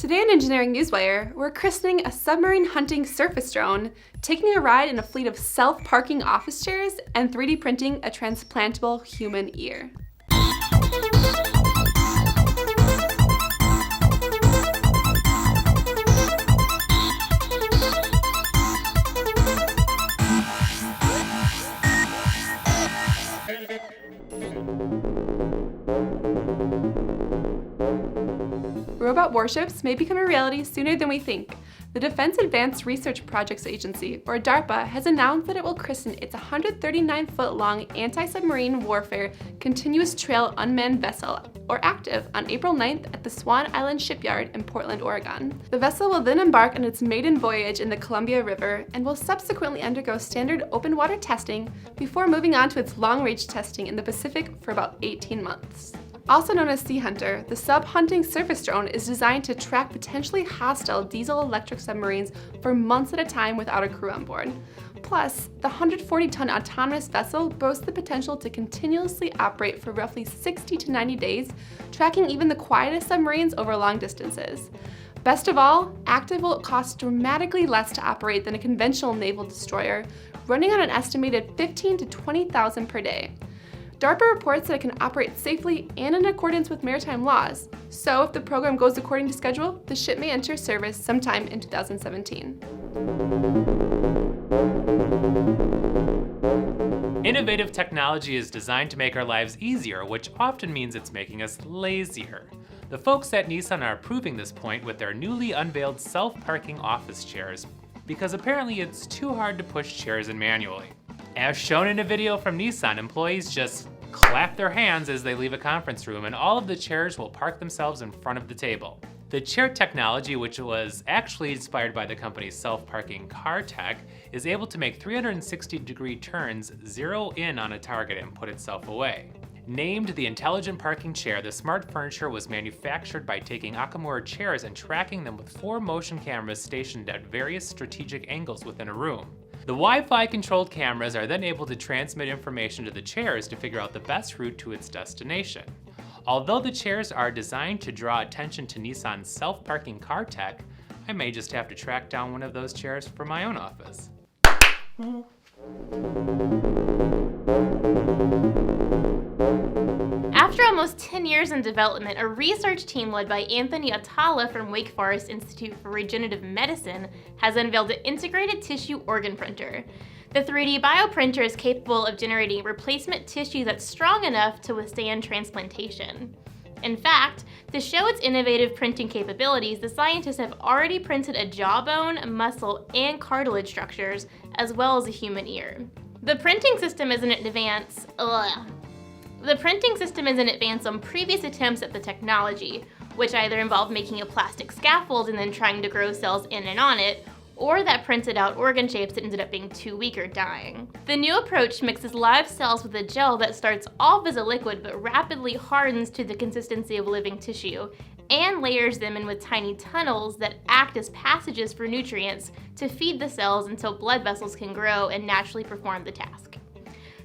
Today on Engineering Newswire, we're christening a submarine-hunting surface drone, taking a ride in a fleet of self-parking office chairs, and 3D printing a transplantable human ear. Robot warships may become a reality sooner than we think. The Defense Advanced Research Projects Agency, or DARPA, has announced that it will christen its 139-foot-long anti-submarine warfare continuous trail unmanned vessel, or ACTIVE, on April 9th at the Swan Island Shipyard in Portland, Oregon. The vessel will then embark on its maiden voyage in the Columbia River and will subsequently undergo standard open water testing before moving on to its long-range testing in the Pacific for about 18 months. Also known as Sea Hunter, the sub-hunting surface drone is designed to track potentially hostile diesel-electric submarines for months at a time without a crew on board. Plus, the 140-ton autonomous vessel boasts the potential to continuously operate for roughly 60 to 90 days, tracking even the quietest submarines over long distances. Best of all, ACTIVE will cost dramatically less to operate than a conventional naval destroyer, running on an estimated $15,000 to $20,000 per day. DARPA reports that it can operate safely and in accordance with maritime laws, so if the program goes according to schedule, the ship may enter service sometime in 2017. Innovative technology is designed to make our lives easier, which often means it's making us lazier. The folks at Nissan are proving this point with their newly unveiled self-parking office chairs, because apparently it's too hard to push chairs in manually. As shown in a video from Nissan, employees just clap their hands as they leave a conference room, and all of the chairs will park themselves in front of the table. The chair technology, which was actually inspired by the company's self-parking car tech, is able to make 360-degree turns, zero in on a target, and put itself away. Named the Intelligent Parking Chair, the smart furniture was manufactured by taking Akamura chairs and tracking them with 4 motion cameras stationed at various strategic angles within a room. The Wi-Fi controlled cameras are then able to transmit information to the chairs to figure out the best route to its destination. Although the chairs are designed to draw attention to Nissan's self-parking car tech, I may just have to track down one of those chairs for my own office. After almost 10 years in development, a research team led by Anthony Atala from Wake Forest Institute for Regenerative Medicine has unveiled an integrated tissue organ printer. The 3D bioprinter is capable of generating replacement tissue that's strong enough to withstand transplantation. In fact, to show its innovative printing capabilities, the scientists have already printed a jawbone, muscle, and cartilage structures, as well as a human ear. The printing system is in advance on previous attempts at the technology, which either involved making a plastic scaffold and then trying to grow cells in and on it, or that printed out organ shapes that ended up being too weak or dying. The new approach mixes live cells with a gel that starts off as a liquid but rapidly hardens to the consistency of living tissue, and layers them in with tiny tunnels that act as passages for nutrients to feed the cells until blood vessels can grow and naturally perform the task.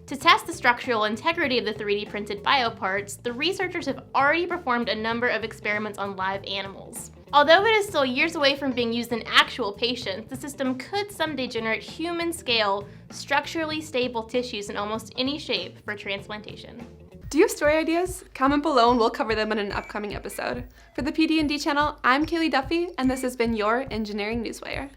To test the structural integrity of the 3D printed bioparts, the researchers have already performed a number of experiments on live animals. Although it is still years away from being used in actual patients, the system could someday generate human-scale, structurally stable tissues in almost any shape for transplantation. Do you have story ideas? Comment below and we'll cover them in an upcoming episode. For the PD&D channel, I'm Kaylee Duffy, and this has been your Engineering Newswire.